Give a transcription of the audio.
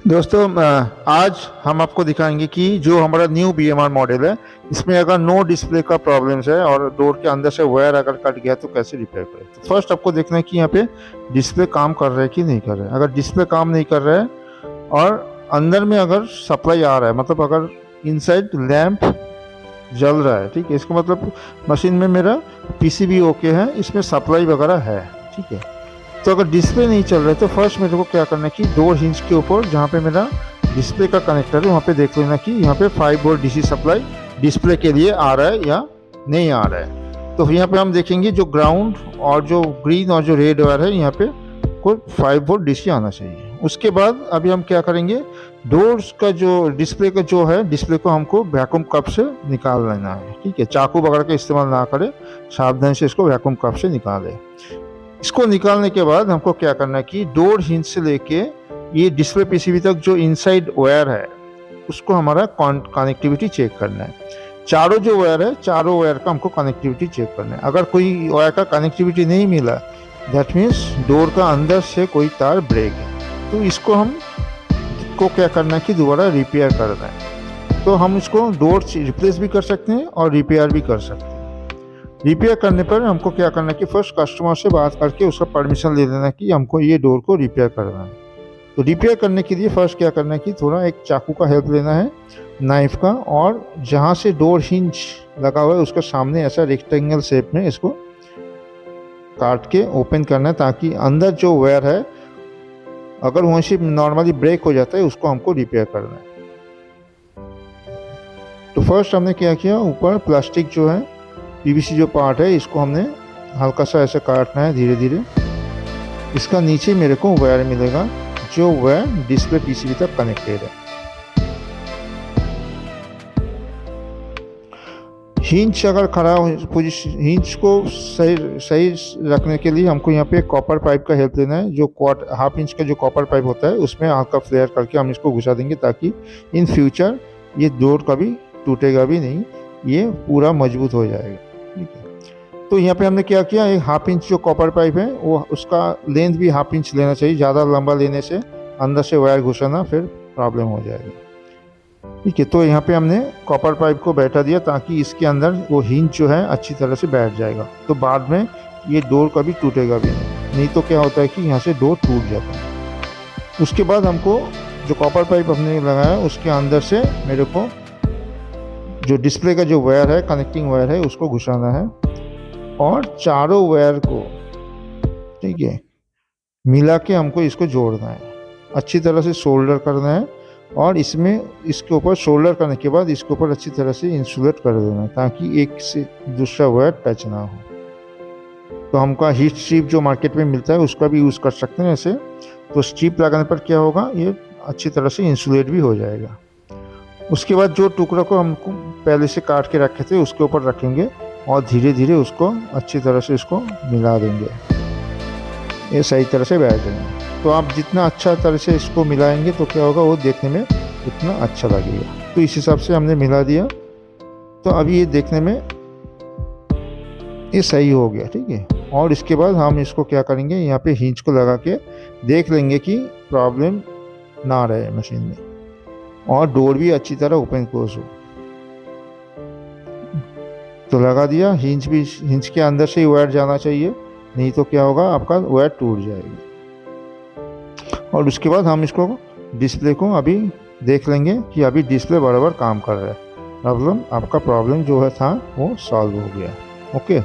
दोस्तों आज हम आपको दिखाएंगे कि जो हमारा न्यू BMR मॉडल है इसमें अगर नो डिस्प्ले का प्रॉब्लम्स है और डोर के अंदर से वायर अगर कट गया तो कैसे रिपेयर करें। तो फर्स्ट आपको देखना है कि यहाँ पे डिस्प्ले काम कर रहा है कि नहीं कर रहा है। अगर डिस्प्ले काम नहीं कर रहा है और अंदर में अगर सप्लाई आ रहा है, मतलब अगर इनसाइड लैंप जल रहा है, ठीक है, इसका मतलब मशीन में मेरा PCB ओके है, इसमें सप्लाई वगैरह है, ठीक है। तो अगर डिस्प्ले नहीं चल रहा है तो फर्स्ट मेरे को क्या करना है कि डोर हिंज के ऊपर जहाँ पे मेरा डिस्प्ले का कनेक्टर है वहाँ पे देख लेना कि यहाँ पे 5 वोल्ट DC सप्लाई डिस्प्ले के लिए आ रहा है या नहीं आ रहा है। तो यहाँ पे हम देखेंगे जो ग्राउंड और जो ग्रीन और जो रेड वायर है यहाँ पे कोई 5 वोल्ट DC आना चाहिए। उसके बाद अभी हम क्या करेंगे, डोर्स का जो डिस्प्ले का जो है, डिस्प्ले को हमको वैक्यूम कप से निकाल लेना है, ठीक है। चाकू वगैरह का इस्तेमाल ना करें, सावधानी से इसको वैक्यूम कप से निकालें। इसको निकालने के बाद हमको क्या करना है कि डोर हिंज से लेके ये डिस्प्ले PCB तक जो इनसाइड वायर है उसको हमारा कनेक्टिविटी चेक करना है। चारों जो वायर है, चारों वायर का हमको कनेक्टिविटी चेक करना है। अगर कोई वायर का कनेक्टिविटी नहीं मिला, दैट मीन्स डोर का अंदर से कोई तार ब्रेक है, तो इसको हम को क्या करना है कि दोबारा रिपेयर करना है। तो हम इसको डोर रिप्लेस भी कर सकते हैं और रिपेयर भी कर सकते हैं। रिपेयर करने पर हमको क्या करना है कि फर्स्ट कस्टमर से बात करके उसका परमिशन ले लेना कि हमको ये डोर को रिपेयर करना है। तो रिपेयर करने के लिए फर्स्ट क्या करना है कि थोड़ा एक चाकू का हेल्प लेना है, नाइफ का, और जहाँ से डोर हिंज लगा हुआ है उसका सामने ऐसा रेक्टेंगल शेप में इसको काट के ओपन करना है, ताकि अंदर जो वायर है अगर वहीं से नॉर्मली ब्रेक हो जाता है उसको हमको रिपेयर करना है। तो फर्स्ट हमने क्या किया, ऊपर प्लास्टिक जो है PVC जो पार्ट है इसको हमने हल्का सा ऐसे काटना है धीरे धीरे। इसका नीचे मेरे को वायर मिलेगा जो वायर डिस्प्ले PCB तक कनेक्टेड है। हिंज अगर खड़ा पोजीशन, हिंज को सही रखने के लिए हमको यहाँ पे कॉपर पाइप का हेल्प लेना है। जो हाफ इंच का जो कॉपर पाइप होता है उसमें हल्का फ्लेयर करके हम इसको घुसा देंगे, ताकि इन फ्यूचर ये डोर कभी टूटेगा भी नहीं, ये पूरा मजबूत हो जाएगा, ठीक है। तो यहाँ पे हमने क्या किया, एक हाफ इंच जो कॉपर पाइप है वो उसका लेंथ भी हाफ इंच लेना चाहिए। ज़्यादा लंबा लेने से अंदर से वायर घुसाना फिर प्रॉब्लम हो जाएगा, ठीक है। तो यहाँ पे हमने कॉपर पाइप को बैठा दिया ताकि इसके अंदर वो हिंज जो है अच्छी तरह से बैठ जाएगा, तो बाद में ये डोर कभी टूटेगा भी नहीं तो क्या होता है कि यहाँ से डोर टूट जाता है। उसके बाद हमको जो कॉपर पाइप हमने लगाया उसके अंदर से मेरे को जो डिस्प्ले का जो वायर है, कनेक्टिंग वायर है, उसको घुसाना है और चारों वायर को, ठीक है, मिला के हमको इसको जोड़ना है, अच्छी तरह से सोल्डर करना है। और इसमें इसके ऊपर सोल्डर करने के बाद इसके ऊपर अच्छी तरह से इंसुलेट कर देना है, ताकि एक से दूसरा वायर टच ना हो। तो हमका हीट स्ट्रिप जो मार्केट में मिलता है उसका भी यूज़ कर सकते हैं ऐसे। तो स्ट्रिप लगाने पर क्या होगा, ये अच्छी तरह से इंसुलेट भी हो जाएगा। उसके बाद जो टुकड़ा को हमको पहले से काट के रखे थे उसके ऊपर रखेंगे और धीरे धीरे उसको अच्छी तरह से इसको मिला देंगे, ये सही तरह से बैठ जाएंगे। तो आप जितना अच्छा तरह से इसको मिलाएंगे तो क्या होगा, वो देखने में उतना अच्छा लगेगा। तो इस हिसाब से हमने मिला दिया, तो अभी ये देखने में ये सही हो गया, ठीक है। और इसके बाद हम इसको क्या करेंगे, यहाँ पे हिंज को लगा के देख लेंगे कि प्रॉब्लम ना रहे मशीन में और डोर भी अच्छी तरह ओपन क्लोज हो। तो लगा दिया, हिंज के अंदर से ही वायर जाना चाहिए, नहीं तो क्या होगा, आपका वायर टूट जाएगी। और उसके बाद हम इसको डिस्प्ले को अभी देख लेंगे कि अभी डिस्प्ले बराबर काम कर रहा है। आपका प्रॉब्लम जो है था वो सॉल्व हो गया। ओके।